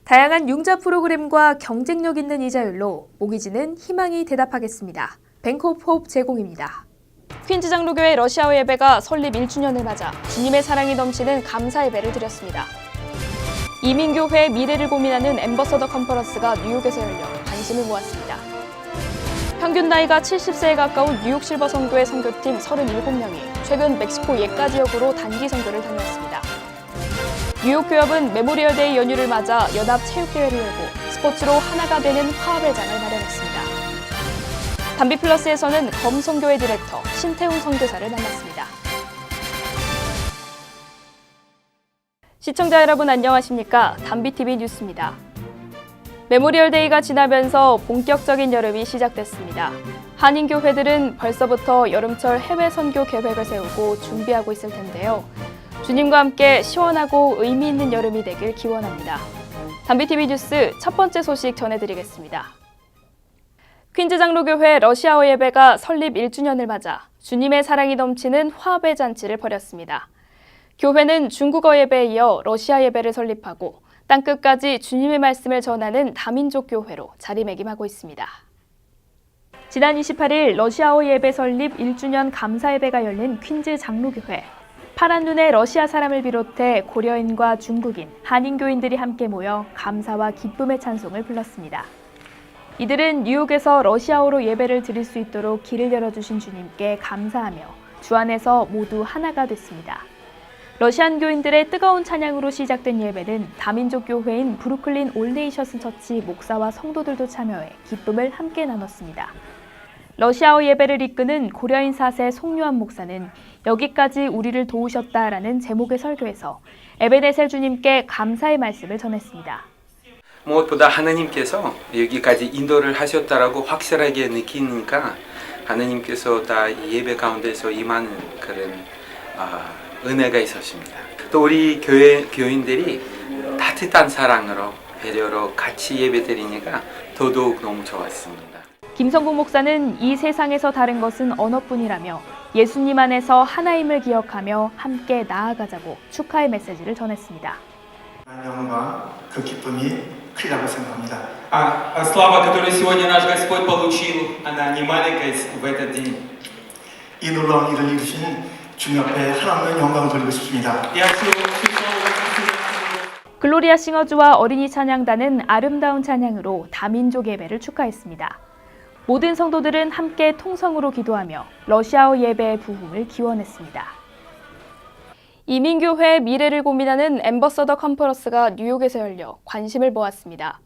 다양한 융자 프로그램과 경쟁력 있는 이자율로 모기지는 희망이 대답하겠습니다. 뱅크 오브 호프 제공입니다. 퀸즈 장로교회 러시아어 예배가 설립 1주년을 맞아 주님의 사랑이 넘치는 감사 예배를 드렸습니다. 이민교회의 미래를 고민하는 앰버서더 컨퍼런스가 뉴욕에서 열려 관심을 모았습니다. 평균 나이가 70세에 가까운 뉴욕 실버 선교회 선교팀 37명이 최근 멕시코 옛가 지역으로 단기 선교를 다녀왔습니다. 뉴욕 교협은 메모리얼데이 연휴를 맞아 연합체육대회를 열고 스포츠로 하나가 되는 화합의 장을 마련했습니다. 담비플러스에서는 검선교회 디렉터 신태웅 선교사를 만났습니다. 시청자 여러분 안녕하십니까? 담비TV 뉴스입니다. 메모리얼데이가 지나면서 본격적인 여름이 시작됐습니다. 한인교회들은 벌써부터 여름철 해외 선교 계획을 세우고 준비하고 있을 텐데요. 주님과 함께 시원하고 의미 있는 여름이 되길 기원합니다. 담비TV 뉴스 첫 번째 소식 전해드리겠습니다. 퀸즈 장로교회 러시아어 예배가 설립 1주년을 맞아 주님의 사랑이 넘치는 화합의 잔치를 벌였습니다. 교회는 중국어 예배에 이어 러시아 예배를 설립하고 땅끝까지 주님의 말씀을 전하는 다민족 교회로 자리매김하고 있습니다. 지난 28일 러시아어 예배 설립 1주년 감사 예배가 열린 퀸즈 장로교회. 파란 눈의 러시아 사람을 비롯해 고려인과 중국인, 한인교인들이 함께 모여 감사와 기쁨의 찬송을 불렀습니다. 이들은 뉴욕에서 러시아어로 예배를 드릴 수 있도록 길을 열어주신 주님께 감사하며 주 안에서 모두 하나가 됐습니다. 러시안 교인들의 뜨거운 찬양으로 시작된 예배는 다민족 교회인 브루클린 올네이셔스 처치 목사와 성도들도 참여해 기쁨을 함께 나눴습니다. 러시아어 예배를 이끄는 고려인 4세 송유한 목사는 여기까지 우리를 도우셨다라는 제목의 설교에서 에베네셀 주님께 감사의 말씀을 전했습니다. 무엇보다 하나님께서 여기까지 인도를 하셨다라고 확실하게 느끼니까 하나님께서 다 예배 가운데서 임하는 그런 은혜가 있었습니다. 또 우리 교인들이 따뜻한 사랑으로 배려로 같이 예배드리니까 더더욱 너무 좋았습니다. 김성국 목사는 이 세상에서 다른 것은 언어뿐이라며 예수님 안에서 하나임을 기억하며 함께 나아가자고 축하의 메시지를 전했습니다. 영광, 그 기쁨이 크리라고 생각합니다. Слава, которую сегодня наш Господь получил, она не маленькая в этот день. 이 놀라운 일을 이루신 주님 앞에 하나님의 영광을 돌리고 싶습니다. 글로리아 싱어즈와 어린이 찬양단은 아름다운 찬양으로 다민족 예배를 축하했습니다. 모든 성도들은 함께 통성으로 기도하며 러시아어 예배의 부흥을 기원했습니다. 이민교회의 미래를 고민하는 앰버서더 컨퍼런스가 뉴욕에서 열려 관심을 모았습니다.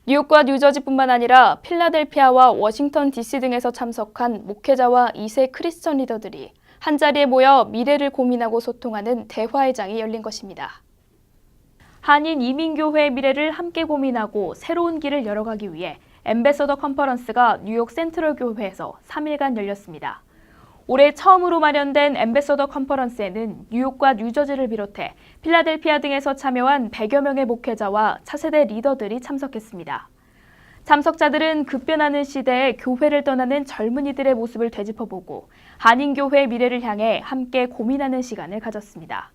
뉴욕과 뉴저지뿐만 아니라 필라델피아와 워싱턴 DC 등에서 참석한 목회자와 2세 크리스천 리더들이 한자리에 모여 미래를 고민하고 소통하는 대화의 장이 열린 것입니다. 한인 이민교회의 미래를 함께 고민하고 새로운 길을 열어가기 위해 앰베서더 컨퍼런스가 뉴욕 센트럴 교회에서 3일간 열렸습니다. 올해 처음으로 마련된 앰베서더 컨퍼런스에는 뉴욕과 뉴저지를 비롯해 필라델피아 등에서 참여한 100여 명의 목회자와 차세대 리더들이 참석했습니다. 참석자들은 급변하는 시대에 교회를 떠나는 젊은이들의 모습을 되짚어보고 한인교회의 미래를 향해 함께 고민하는 시간을 가졌습니다.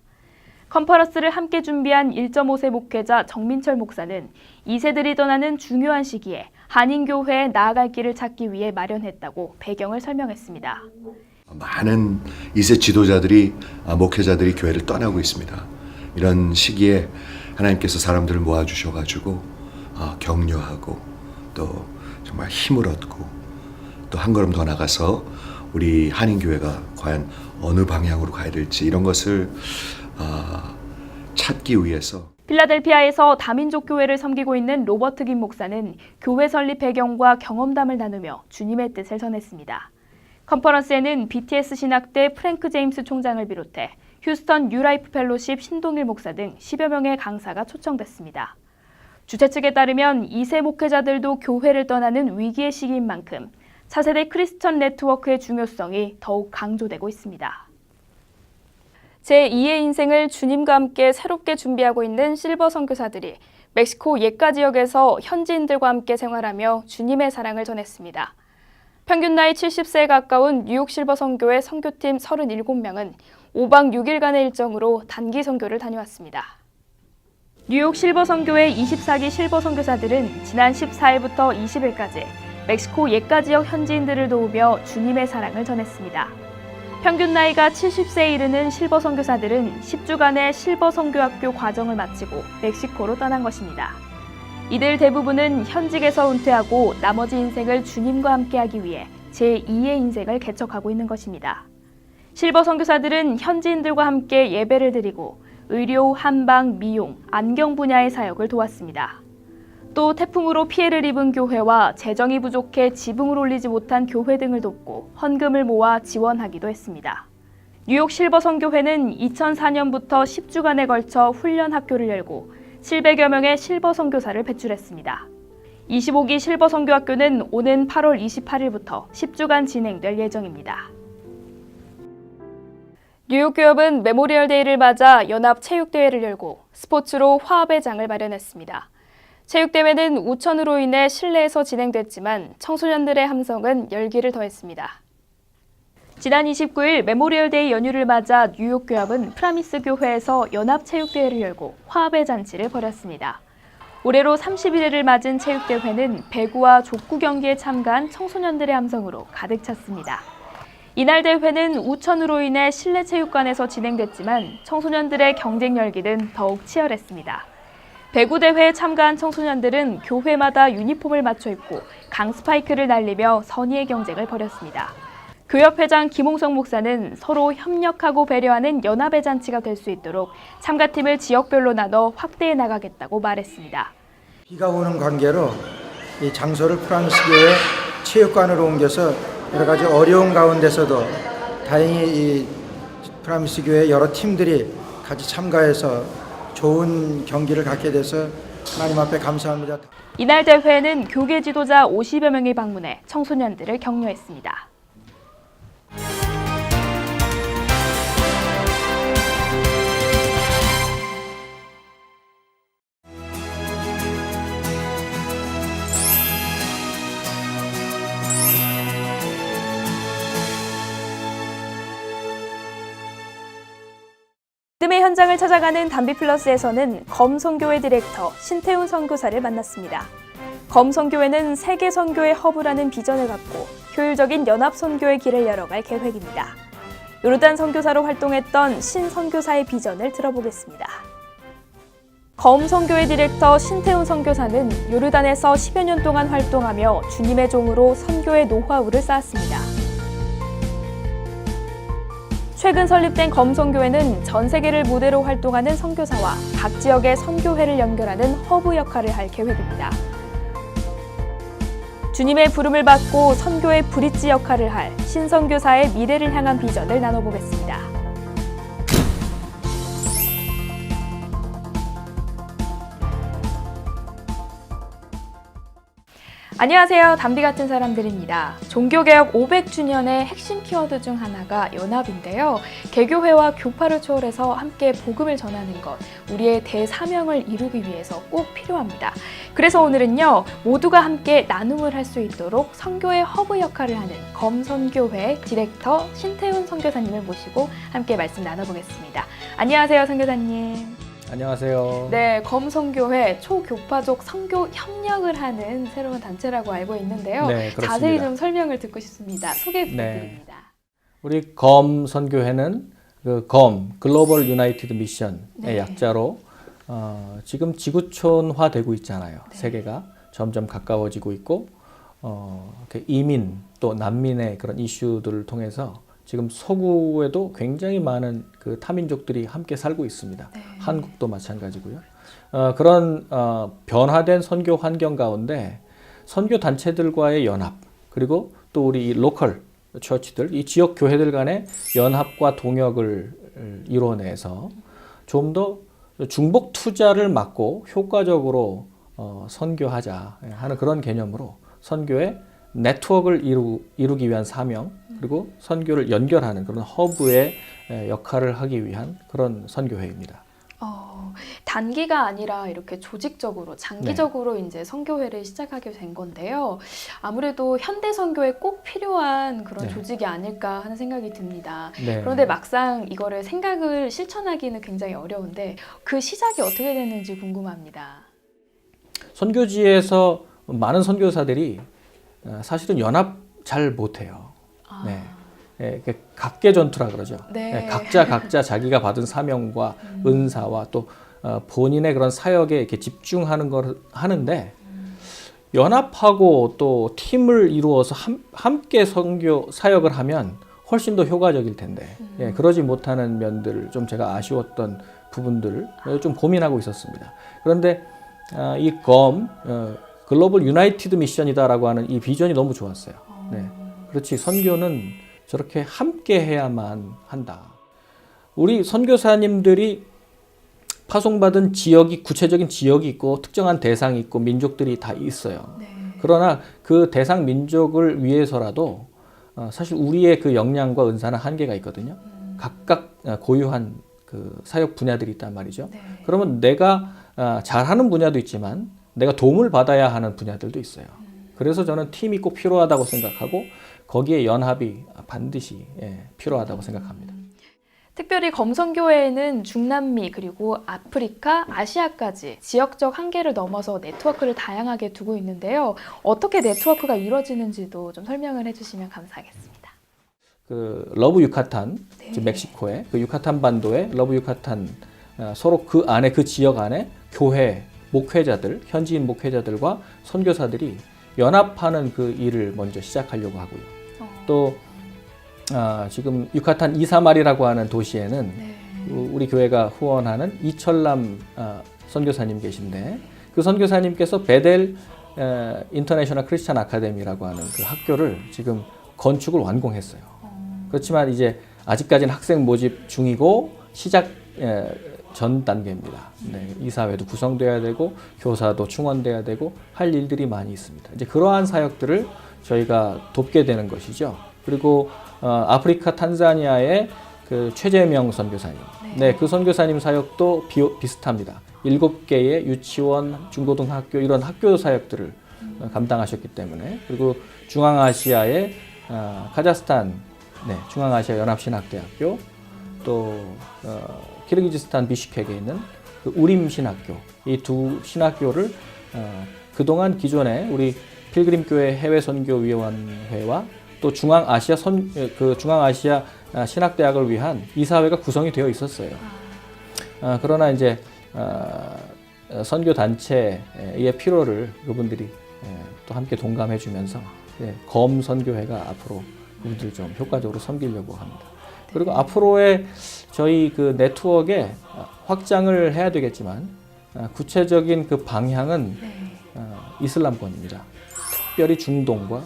컨퍼런스를 함께 준비한 1.5세 목회자 정민철 목사는 2세들이 떠나는 중요한 시기에 한인교회에 나아갈 길을 찾기 위해 마련했다고 배경을 설명했습니다. 많은 2세 지도자들이, 목회자들이 교회를 떠나고 있습니다. 이런 시기에 하나님께서 사람들을 모아주셔가지고 격려하고 또 정말 힘을 얻고 또 한 걸음 더 나가서 우리 한인교회가 과연 어느 방향으로 가야 될지 이런 것을 찾기 위해서 필라델피아에서 다민족 교회를 섬기고 있는 로버트 김 목사는 교회 설립 배경과 경험담을 나누며 주님의 뜻을 전했습니다. 컨퍼런스에는 BTS 신학대 프랭크 제임스 총장을 비롯해 휴스턴 뉴라이프 펠로십 신동일 목사 등 10여 명의 강사가 초청됐습니다. 주최 측에 따르면 2세 목회자들도 교회를 떠나는 위기의 시기인 만큼 차세대 크리스천 네트워크의 중요성이 더욱 강조되고 있습니다. 제2의 인생을 주님과 함께 새롭게 준비하고 있는 실버 선교사들이 멕시코 옛가 지역에서 현지인들과 함께 생활하며 주님의 사랑을 전했습니다. 평균 나이 70세에 가까운 뉴욕 실버 선교회 선교팀 37명은 5박 6일간의 일정으로 단기 선교를 다녀왔습니다. 뉴욕 실버 선교회 24기 실버 선교사들은 지난 14일부터 20일까지 멕시코 예가 지역 현지인들을 도우며 주님의 사랑을 전했습니다. 평균 나이가 70세에 이르는 실버 선교사들은 10주간의 실버 선교학교 과정을 마치고 멕시코로 떠난 것입니다. 이들 대부분은 현직에서 은퇴하고 나머지 인생을 주님과 함께하기 위해 제2의 인생을 개척하고 있는 것입니다. 실버 선교사들은 현지인들과 함께 예배를 드리고 의료, 한방, 미용, 안경 분야의 사역을 도왔습니다. 또 태풍으로 피해를 입은 교회와 재정이 부족해 지붕을 올리지 못한 교회 등을 돕고 헌금을 모아 지원하기도 했습니다. 뉴욕 실버 선교회는 2004년부터 10주간에 걸쳐 훈련 학교를 열고 700여 명의 실버 선교사를 배출했습니다. 25기 실버 선교학교는 오는 8월 28일부터 10주간 진행될 예정입니다. 뉴욕 교협은 메모리얼 데이를 맞아 연합 체육대회를 열고 스포츠로 화합의 장을 마련했습니다. 체육대회는 우천으로 인해 실내에서 진행됐지만 청소년들의 함성은 열기를 더했습니다. 지난 29일 메모리얼 데이 연휴를 맞아 뉴욕 교합은 프라미스 교회에서 연합 체육대회를 열고 화합의 잔치를 벌였습니다. 올해로 31회를 맞은 체육대회는 배구와 족구 경기에 참가한 청소년들의 함성으로 가득 찼습니다. 이날 대회는 우천으로 인해 실내 체육관에서 진행됐지만 청소년들의 경쟁 열기는 더욱 치열했습니다. 배구 대회에 참가한 청소년들은 교회마다 유니폼을 맞춰 입고 강스파이크를 날리며 선의의 경쟁을 벌였습니다. 교협회장 김홍성 목사는 서로 협력하고 배려하는 연합의 잔치가 될 수 있도록 참가팀을 지역별로 나눠 확대해 나가겠다고 말했습니다. 비가 오는 관계로 이 장소를 프랑스교회 체육관으로 옮겨서 여러 가지 어려운 가운데서도 다행히 이 프라미스 교회 여러 팀들이 같이 참가해서 좋은 경기를 갖게 돼서 하나님 앞에 감사합니다. 이날 대회에는 교계 지도자 50여 명이 방문해 청소년들을 격려했습니다. 믿음의 현장을 찾아가는 담비플러스에서는 검선교회 디렉터 신태훈 선교사를 만났습니다. 검선교회는 세계 선교의 허브라는 비전을 갖고 효율적인 연합 선교의 길을 열어갈 계획입니다. 요르단 선교사로 활동했던 신 선교사의 비전을 들어보겠습니다. 검선교회 디렉터 신태훈 선교사는 요르단에서 10여 년 동안 활동하며 주님의 종으로 선교의 노하우를 쌓았습니다. 최근 설립된 검선교회는 전 세계를 무대로 활동하는 선교사와 각 지역의 선교회를 연결하는 허브 역할을 할 계획입니다. 주님의 부름을 받고 선교의 브릿지 역할을 할 신선교사의 미래를 향한 비전을 나눠보겠습니다. 안녕하세요. 담비 같은 사람들입니다. 종교개혁 500주년의 핵심 키워드 중 하나가 연합인데요. 개교회와 교파를 초월해서 함께 복음을 전하는 것, 우리의 대사명을 이루기 위해서 꼭 필요합니다. 그래서 오늘은요, 모두가 함께 나눔을 할 수 있도록 선교의 허브 역할을 하는 검선교회 디렉터 신태훈 선교사님을 모시고 함께 말씀 나눠보겠습니다. 안녕하세요, 선교사님. 안녕하세요. 네, 검선교회 초교파적 선교 협력을 하는 새로운 단체라고 알고 있는데요. 네, 그렇습니다. 자세히 좀 설명을 듣고 싶습니다. 소개 부탁드립니다. 네. 우리 검 선교회는 그 검 글로벌 유나이티드 미션의 네. 약자로 지금 지구촌화되고 있잖아요. 네. 세계가 점점 가까워지고 있고 이민 또 난민의 그런 이슈들을 통해서 지금 서구에도 굉장히 많은 그 타민족들이 함께 살고 있습니다. 네. 한국도 마찬가지고요. 그런 변화된 선교 환경 가운데 선교 단체들과의 연합, 그리고 또 우리 이 로컬 처치들, 이 지역 교회들 간의 연합과 동역을 이뤄내서 좀 더 중복 투자를 막고 효과적으로 선교하자 하는 그런 개념으로 선교의 네트워크를 이루기 위한 사명, 그리고 선교를 연결하는 그런 허브의 역할을 하기 위한 그런 선교회입니다. 단기가 아니라 이렇게 조직적으로 장기적으로 이제 선교회를 시작하게 된 건데요. 아무래도 현대 선교에 꼭 필요한 그런 네. 조직이 아닐까 하는 생각이 듭니다. 네. 그런데 막상 이거를 생각을 실천하기는 굉장히 어려운데 그 시작이 어떻게 됐는지 궁금합니다. 선교지에서 많은 선교사들이 사실은 연합 잘 못해요. 아, 네. 예, 각계 전투라 그러죠. 네. 예, 각자 자기가 받은 사명과 은사와 또 본인의 그런 사역에 이렇게 집중하는 걸 하는데 연합하고 또 팀을 이루어서 함께 선교 사역을 하면 훨씬 더 효과적일 텐데 예, 그러지 못하는 면들 좀 제가 아쉬웠던 부분들을 좀 고민하고 있었습니다. 그런데 이 글로벌 유나이티드 미션이다라고 하는 이 비전이 너무 좋았어요. 네. 그렇지, 선교는 저렇게 함께 해야만 한다. 우리 선교사님들이 파송받은 지역이 구체적인 지역이 있고 특정한 대상이 있고 민족들이 다 있어요. 네. 그러나 그 대상 민족을 위해서라도 사실 우리의 그 역량과 은사는 한계가 있거든요. 각각 고유한 그 사역 분야들이 있단 말이죠. 네. 그러면 내가 잘하는 분야도 있지만 내가 도움을 받아야 하는 분야들도 있어요. 그래서 저는 팀이 꼭 필요하다고 생각하고 거기에 연합이 반드시 필요하다고 생각합니다. 특별히 검선교회에는 중남미 그리고 아프리카, 아시아까지 지역적 한계를 넘어서 네트워크를 다양하게 두고 있는데요. 어떻게 네트워크가 이루어지는지도 좀 설명을 해주시면 감사하겠습니다. 그 러브 유카탄, 네. 즉 멕시코의 그 유카탄 반도의 러브 유카탄 서로 그 안에 그 지역 안에 교회 목회자들, 현지인 목회자들과 선교사들이 연합하는 그 일을 먼저 시작하려고 하고요. 또 지금 유카탄 이사말이라고 하는 도시에는 네. 우리 교회가 후원하는 이철남 선교사님 계신데 그 선교사님께서 베델 인터내셔널 크리스찬 아카데미라고 하는 그 학교를 지금 건축을 완공했어요. 그렇지만 이제 아직까지는 학생 모집 중이고 시작 전 단계입니다. 네, 이사회도 구성돼야 되고 교사도 충원돼야 되고 할 일들이 많이 있습니다. 이제 그러한 사역들을 저희가 돕게 되는 것이죠. 그리고 아프리카 탄자니아의 그 최재명 선교사님, 네, 그 선교사님 사역도 비슷합니다. 7개의 유치원, 중고등학교 이런 학교 사역들을 감당하셨기 때문에 그리고 중앙아시아의 카자흐스탄 중앙아시아 연합신학대학교 또 키르기즈스탄 비슈케크에 있는 그 우림 신학교 이 두 신학교를 그동안 기존에 우리 필그림교회 해외선교위원회와 또 중앙아시아 신학대학을 위한 이사회가 구성이 되어 있었어요. 그러나 이제 선교 단체의 필요를 그분들이 또 함께 동감해주면서 검 선교회가 앞으로 그분들 좀 효과적으로 섬기려고 합니다. 그리고 앞으로의 저희 그 네트워크에 확장을 해야 되겠지만 구체적인 그 방향은 이슬람권입니다. 특별히 중동과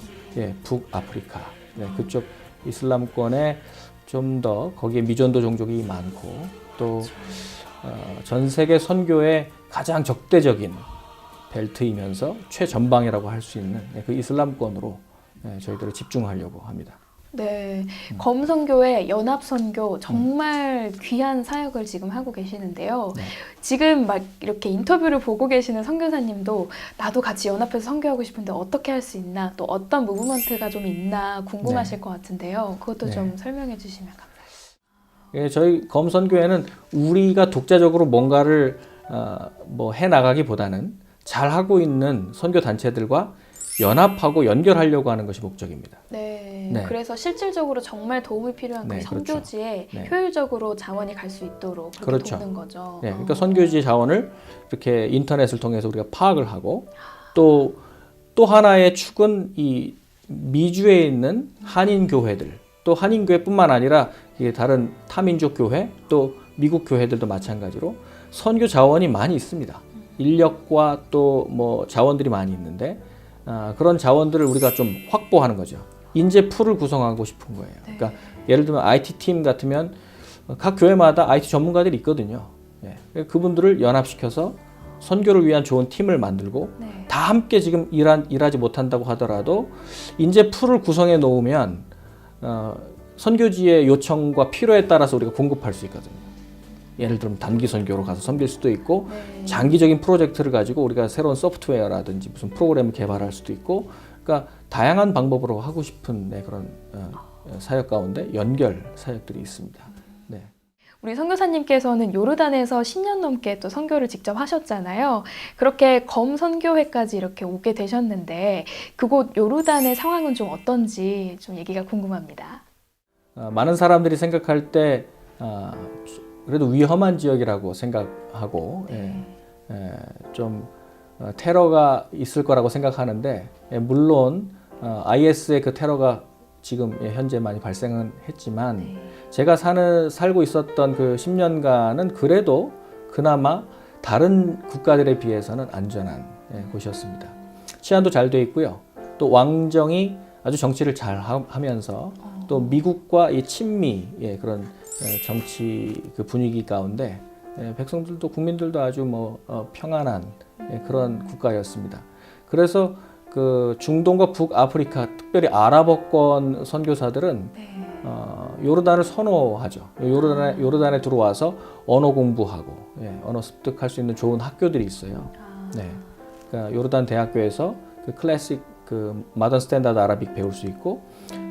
북아프리카 그쪽 이슬람권에 좀 더 거기에 미전도 종족이 많고 또 전 세계 선교의 가장 적대적인 벨트이면서 최전방이라고 할 수 있는 그 이슬람권으로 저희들을 집중하려고 합니다. 네, 검선교회 연합선교 정말 귀한 사역을 지금 하고 계시는데요. 네. 지금 막 이렇게 인터뷰를 보고 계시는 선교사님도 나도 같이 연합해서 선교하고 싶은데 어떻게 할 수 있나 또 어떤 무브먼트가 좀 있나 궁금하실 것 같은데요. 그것도 좀 설명해 주시면 감사하겠습니다. 저희 검선교회는 우리가 독자적으로 뭔가를 해나가기보다는 잘하고 있는 선교 단체들과 연합하고 연결하려고 하는 것이 목적입니다. 네, 그래서 실질적으로 정말 도움이 필요한 그 선교지에 효율적으로 자원이 갈 수 있도록 그렇게 돕는 거죠. 네, 그러니까 선교지 자원을 이렇게 인터넷을 통해서 우리가 파악을 하고 또 하나의 축은 이 미주에 있는 한인 교회들 또 한인 교회뿐만 아니라 다른 타민족 교회 또 미국 교회들도 마찬가지로 선교 자원이 많이 있습니다. 인력과 또 자원들이 많이 있는데 그런 자원들을 우리가 좀 확보하는 거죠. 인재 풀을 구성하고 싶은 거예요. 그러니까 예를 들면 IT 팀 같으면 각 교회마다 IT 전문가들이 있거든요. 그분들을 연합시켜서 선교를 위한 좋은 팀을 만들고 다 함께 지금 일하지 못한다고 하더라도 인재 풀을 구성해 놓으면 선교지의 요청과 필요에 따라서 우리가 공급할 수 있거든요. 예를 들면 단기 선교로 가서 섬길 수도 있고 네. 장기적인 프로젝트를 가지고 우리가 새로운 소프트웨어라든지 무슨 프로그램을 개발할 수도 있고 그러니까 다양한 방법으로 하고 싶은 그런 사역 가운데 연결 사역들이 있습니다. 네. 우리 선교사님께서는 요르단에서 10년 넘게 또 선교를 직접 하셨잖아요. 그렇게 검 선교회까지 이렇게 오게 되셨는데 그곳 요르단의 상황은 좀 어떤지 좀 얘기가 궁금합니다. 많은 사람들이 생각할 때 그래도 위험한 지역이라고 생각하고 좀 테러가 있을 거라고 생각하는데 물론 IS의 그 테러가 지금 현재 많이 발생은 했지만 제가 살고 있었던 그 10년간은 그래도 그나마 다른 국가들에 비해서는 안전한 곳이었습니다. 치안도 잘 돼 있고요. 또 왕정이 아주 정치를 잘 하면서 또 미국과 이 친미 그런 정치 그 분위기 가운데 백성들도 국민들도 아주 평안한 그런 국가였습니다. 그래서 그 중동과 북아프리카 특별히 아랍어권 선교사들은 요르단을 선호하죠. 요르단에 들어와서 언어 공부하고 언어 습득할 수 있는 좋은 학교들이 있어요. 네, 그러니까 요르단 대학교에서 그 클래식 그 마던 스탠다드 아라빅 배울 수 있고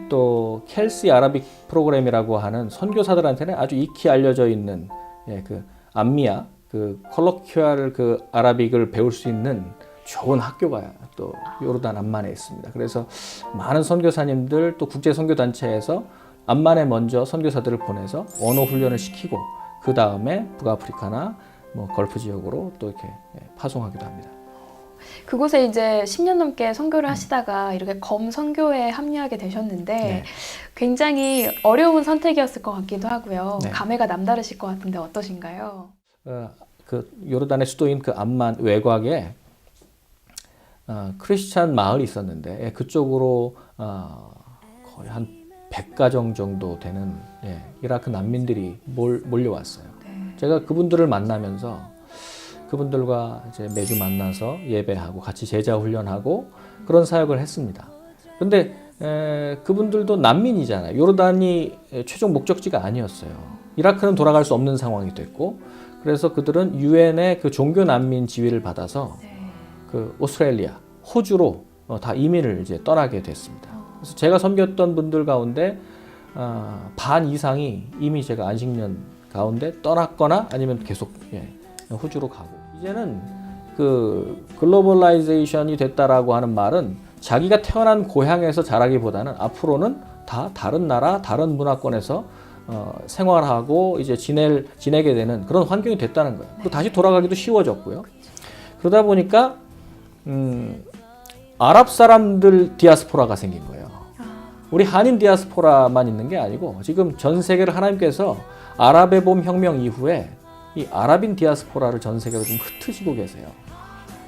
또 켈시 아라빅 프로그램이라고 하는 선교사들한테는 아주 익히 알려져 있는 그 암미아 그 컬로퀴얼 그 아라빅을 배울 수 있는 좋은 학교가 또 요르단 암만에 있습니다. 그래서 많은 선교사님들 또 국제 선교 단체에서 암만에 먼저 선교사들을 보내서 언어 훈련을 시키고 그 다음에 북아프리카나 걸프 지역으로 또 이렇게 파송하기도 합니다. 그곳에 이제 10년 넘게 선교를 하시다가 이렇게 검 선교회에 합류하게 되셨는데 네. 굉장히 어려운 선택이었을 것 같기도 하고요. 네. 감회가 남다르실 것 같은데 어떠신가요? 그 요르단의 수도인 그 암만 외곽에 크리스찬 마을이 있었는데 그쪽으로 거의 한 100가정 정도 되는 이라크 난민들이 몰려왔어요. 네. 제가 그분들을 만나면서 그분들과 이제 매주 만나서 예배하고 같이 제자 훈련하고 그런 사역을 했습니다. 그런데 그분들도 난민이잖아요. 요르단이 최종 목적지가 아니었어요. 이라크는 돌아갈 수 없는 상황이 됐고 그래서 그들은 유엔의 그 종교 난민 지위를 받아서 그 오스트레일리아, 호주로 다 이민을 이제 떠나게 됐습니다. 그래서 제가 섬겼던 분들 가운데 반 이상이 이미 제가 안식년 가운데 떠났거나 아니면 계속 호주로 가고 이제는 그 글로벌라이제이션이 됐다라고 하는 말은 자기가 태어난 고향에서 자라기보다는 앞으로는 다 다른 나라, 다른 문화권에서 생활하고 이제 지내게 되는 그런 환경이 됐다는 거예요. 또 다시 돌아가기도 쉬워졌고요. 그러다 보니까 아랍 사람들 디아스포라가 생긴 거예요. 우리 한인 디아스포라만 있는 게 아니고 지금 전 세계를 하나님께서 아랍의 봄 혁명 이후에 이 아랍인 디아스포라를 전 세계로 좀 흩으시고 계세요.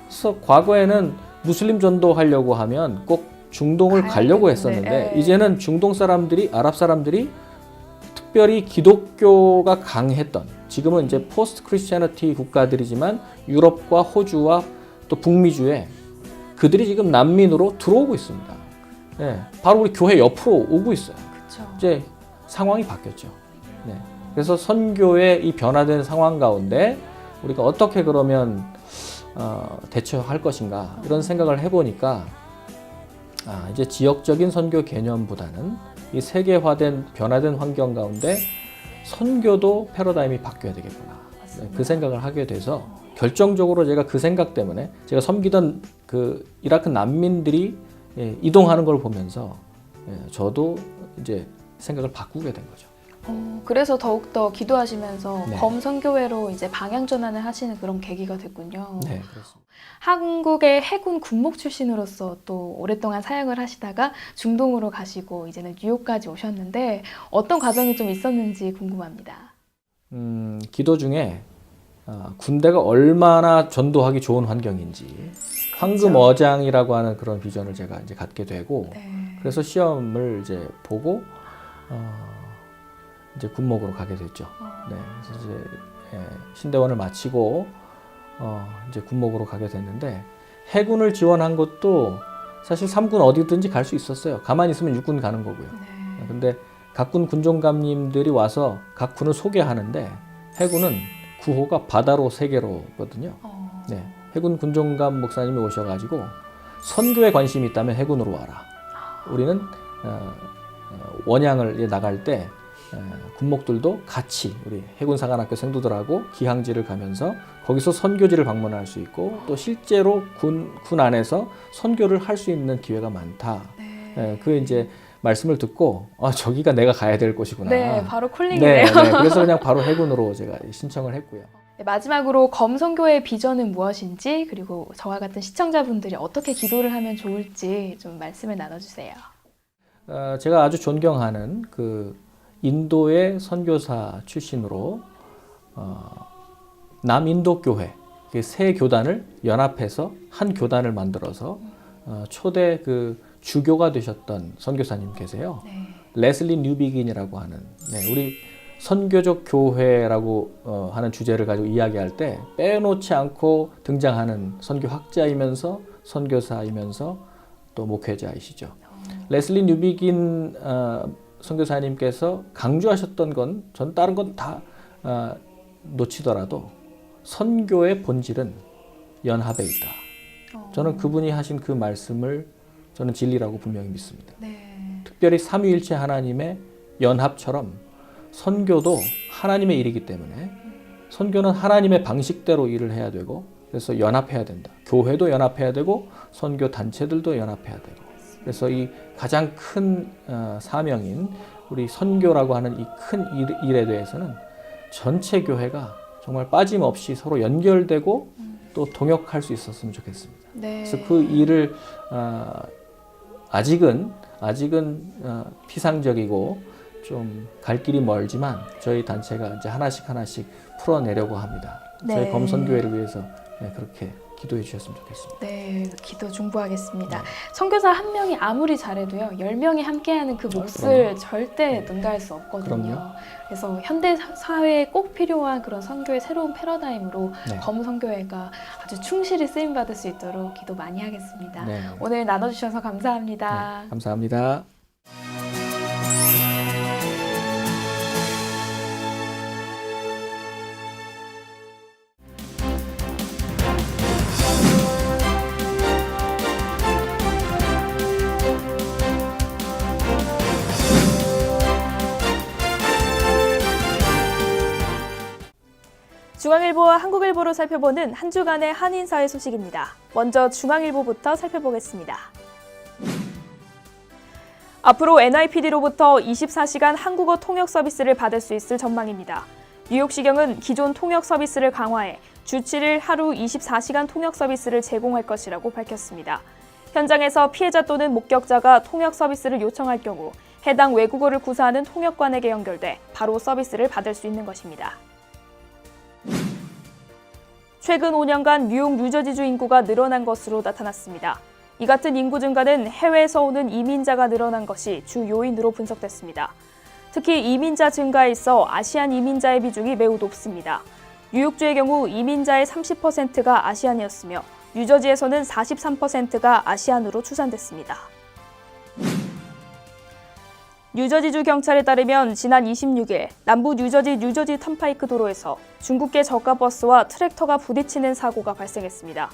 그래서 과거에는 무슬림 전도하려고 하면 꼭 중동을 가려고 했었는데 이제는 중동 사람들이 아랍 사람들이 특별히 기독교가 강했던 지금은 이제 포스트 크리스티애니티 국가들이지만 유럽과 호주와 또 북미주에 그들이 지금 난민으로 들어오고 있습니다. 바로 우리 교회 옆으로 오고 있어요. 그쵸. 이제 상황이 바뀌었죠. 그래서 선교의 이 변화된 상황 가운데 우리가 어떻게 그러면 대처할 것인가 이런 생각을 해보니까 이제 지역적인 선교 개념보다는 이 세계화된 변화된 환경 가운데 선교도 패러다임이 바뀌어야 되겠구나. 그 생각을 하게 돼서 결정적으로 제가 그 생각 때문에 제가 섬기던 그 이라크 난민들이 이동하는 걸 보면서 저도 이제 생각을 바꾸게 된 거죠. 그래서 더욱더 기도하시면서 네. 검 선교회로 이제 방향 전환을 하시는 그런 계기가 됐군요. 네, 그렇습니다. 한국의 해군 군목 출신으로서 또 오랫동안 사역을 하시다가 중동으로 가시고 이제는 뉴욕까지 오셨는데 어떤 과정이 좀 있었는지 궁금합니다. 기도 중에 군대가 얼마나 전도하기 좋은 환경인지 황금 어장이라고 하는 그런 비전을 제가 이제 갖게 되고 그래서 시험을 이제 보고 이제 군목으로 가게 됐죠. 그래서 이제 신대원을 마치고 이제 군목으로 가게 됐는데 해군을 지원한 것도 사실 3군 어디든지 갈 수 있었어요. 가만히 있으면 6군 가는 거고요. 근데 각 군 군종감님들이 와서 각 군을 소개하는데 해군은 구호가 바다로 세계로거든요. 네, 해군 군종감 목사님이 오셔가지고 선교에 관심이 있다면 해군으로 와라. 우리는 원양을 나갈 때 군목들도 같이 우리 해군사관학교 생도들하고 기항지를 가면서 거기서 선교지를 방문할 수 있고 또 실제로 군 안에서 선교를 할 수 있는 기회가 많다. 그 이제 말씀을 듣고 저기가 내가 가야 될 곳이구나. 네, 바로 콜링이네요. 네, 그래서 그냥 바로 해군으로 제가 신청을 했고요. 네, 마지막으로 검선교의 비전은 무엇인지 그리고 저와 같은 시청자분들이 어떻게 기도를 하면 좋을지 좀 말씀을 나눠주세요. 제가 아주 존경하는 그 인도의 선교사 출신으로 남인도 교회 세 교단을 연합해서 한 교단을 만들어서 초대 그 주교가 되셨던 선교사님 계세요. 네. 레슬리 뉴비긴이라고 하는 우리 선교적 교회라고 하는 주제를 가지고 이야기할 때 빼놓지 않고 등장하는 선교학자이면서 선교사이면서 또 목회자이시죠. 레슬리 뉴비긴 선교사님께서 강조하셨던 건 전 다른 건 다 놓치더라도 선교의 본질은 연합에 있다. 저는 그분이 하신 그 말씀을 저는 진리라고 분명히 믿습니다. 네. 특별히 삼위일체 하나님의 연합처럼 선교도 하나님의 일이기 때문에 선교는 하나님의 방식대로 일을 해야 되고 그래서 연합해야 된다. 교회도 연합해야 되고 선교 단체들도 연합해야 되고 그래서 이 가장 큰 사명인 우리 선교라고 하는 이 큰 일에 대해서는 전체 교회가 정말 빠짐없이 서로 연결되고 또 동역할 수 있었으면 좋겠습니다. 네. 그래서 그 일을 아직은 피상적이고 좀 갈 길이 멀지만 저희 단체가 이제 하나씩 풀어내려고 합니다. 네. 저희 검선교회를 위해서 그렇게 기도해 주셨으면 좋겠습니다. 네, 기도 중보하겠습니다. 네. 선교사 한 명이 아무리 잘해도요, 10명이 함께하는 그 몫을 절대 능가할 수 없거든요. 그럼요. 그래서 현대 사회에 꼭 필요한 그런 선교의 새로운 패러다임으로 네. 검선교회가 아주 충실히 쓰임 받을 수 있도록 기도 많이 하겠습니다. 네. 오늘 나눠주셔서 감사합니다. 네, 감사합니다. 중앙일보와 한국일보로 살펴보는 한 주간의 한인사회 소식입니다. 먼저 중앙일보부터 살펴보겠습니다. 앞으로 NIPD로부터 24시간 한국어 통역 서비스를 받을 수 있을 전망입니다. 뉴욕시경은 기존 통역 서비스를 강화해 주 7일 하루 24시간 통역 서비스를 제공할 것이라고 밝혔습니다. 현장에서 피해자 또는 목격자가 통역 서비스를 요청할 경우 해당 외국어를 구사하는 통역관에게 연결돼 바로 서비스를 받을 수 있는 것입니다. 최근 5년간 뉴욕 뉴저지주 인구가 늘어난 것으로 나타났습니다. 이 같은 인구 증가는 해외에서 오는 이민자가 늘어난 것이 주 요인으로 분석됐습니다. 특히 이민자 증가에 있어 아시안 이민자의 비중이 매우 높습니다. 뉴욕주의 경우 이민자의 30%가 아시안이었으며 뉴저지에서는 43%가 아시안으로 추산됐습니다. 뉴저지주 경찰에 따르면 지난 26일 남부 뉴저지 턴파이크 도로에서 중국계 저가 버스와 트랙터가 부딪히는 사고가 발생했습니다.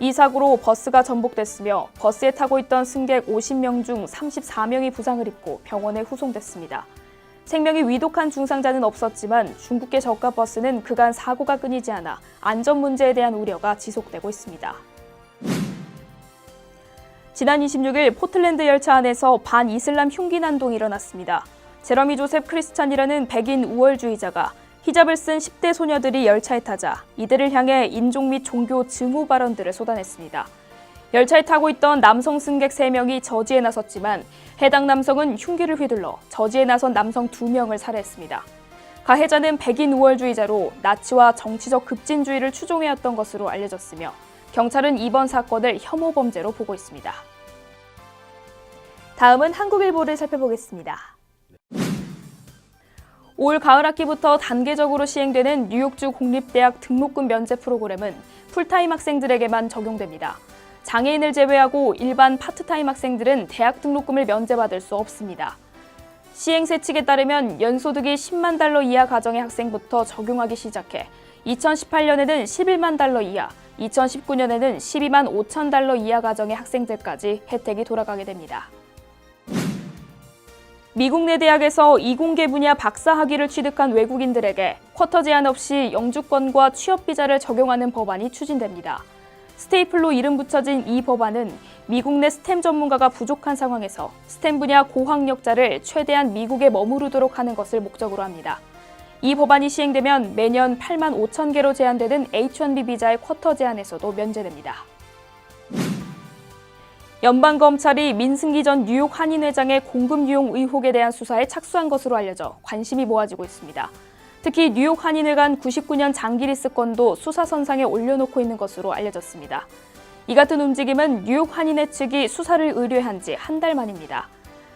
이 사고로 버스가 전복됐으며 버스에 타고 있던 승객 50명 중 34명이 부상을 입고 병원에 후송됐습니다. 생명이 위독한 중상자는 없었지만 중국계 저가 버스는 그간 사고가 끊이지 않아 안전 문제에 대한 우려가 지속되고 있습니다. 지난 26일 포틀랜드 열차 안에서 반이슬람 흉기 난동이 일어났습니다. 제러미 조셉 크리스찬이라는 백인 우월주의자가 히잡을 쓴 10대 소녀들이 열차에 타자 이들을 향해 인종 및 종교 증오 발언들을 쏟아냈습니다. 열차에 타고 있던 남성 승객 3명이 저지에 나섰지만 해당 남성은 흉기를 휘둘러 저지에 나선 남성 2명을 살해했습니다. 가해자는 백인 우월주의자로 나치와 정치적 급진주의를 추종해왔던 것으로 알려졌으며 경찰은 이번 사건을 혐오 범죄로 보고 있습니다. 다음은 한국일보를 살펴보겠습니다. 올 가을 학기부터 단계적으로 시행되는 뉴욕주 공립대학 등록금 면제 프로그램은 풀타임 학생들에게만 적용됩니다. 장애인을 제외하고 일반 파트타임 학생들은 대학 등록금을 면제받을 수 없습니다. 시행세 측에 따르면 연소득이 10만 달러 이하 가정의 학생부터 적용하기 시작해 2018년에는 11만 달러 이하, 2019년에는 12만 5천 달러 이하 가정의 학생들까지 혜택이 돌아가게 됩니다. 미국 내 대학에서 이공계 분야 박사학위를 취득한 외국인들에게 쿼터 제한 없이 영주권과 취업비자를 적용하는 법안이 추진됩니다. 스테이플로 이름 붙여진 이 법안은 미국 내 스템 전문가가 부족한 상황에서 스템 분야 고학력자를 최대한 미국에 머무르도록 하는 것을 목적으로 합니다. 이 법안이 시행되면 매년 8만 5천 개로 제한되는 H-1B 비자의 쿼터 제한에서도 면제됩니다. 연방검찰이 민승기 전 뉴욕 한인회장의 공금 유용 의혹에 대한 수사에 착수한 것으로 알려져 관심이 모아지고 있습니다. 특히 뉴욕 한인회관 99년 장기리스 건도 수사선상에 올려놓고 있는 것으로 알려졌습니다. 이 같은 움직임은 뉴욕 한인회 측이 수사를 의뢰한 지 한 달 만입니다.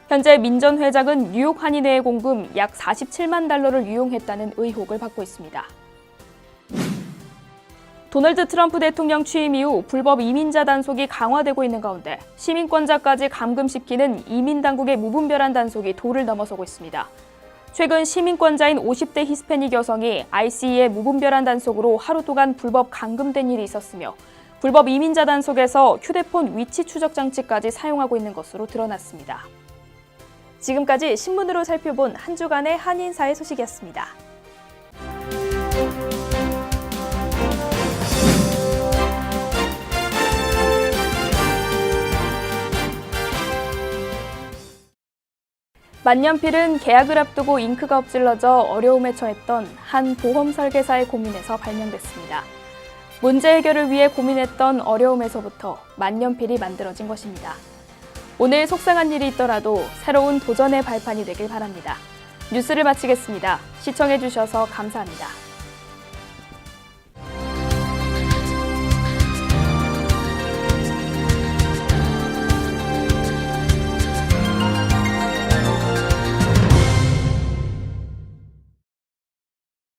현재 민 전 회장은 뉴욕 한인회의 공금 약 47만 달러를 유용했다는 의혹을 받고 있습니다. 도널드 트럼프 대통령 취임 이후 불법 이민자 단속이 강화되고 있는 가운데 시민권자까지 감금시키는 이민당국의 무분별한 단속이 도를 넘어서고 있습니다. 최근 시민권자인 50대 히스패닉 여성이 ICE의 무분별한 단속으로 하루 동안 불법 감금된 일이 있었으며 불법 이민자 단속에서 휴대폰 위치 추적 장치까지 사용하고 있는 것으로 드러났습니다. 지금까지 신문으로 살펴본 한 주간의 한인사회 소식이었습니다. 만년필은 계약을 앞두고 잉크가 엎질러져 어려움에 처했던 한 보험 설계사의 고민에서 발명됐습니다. 문제 해결을 위해 고민했던 어려움에서부터 만년필이 만들어진 것입니다. 오늘 속상한 일이 있더라도 새로운 도전의 발판이 되길 바랍니다. 뉴스를 마치겠습니다. 시청해주셔서 감사합니다.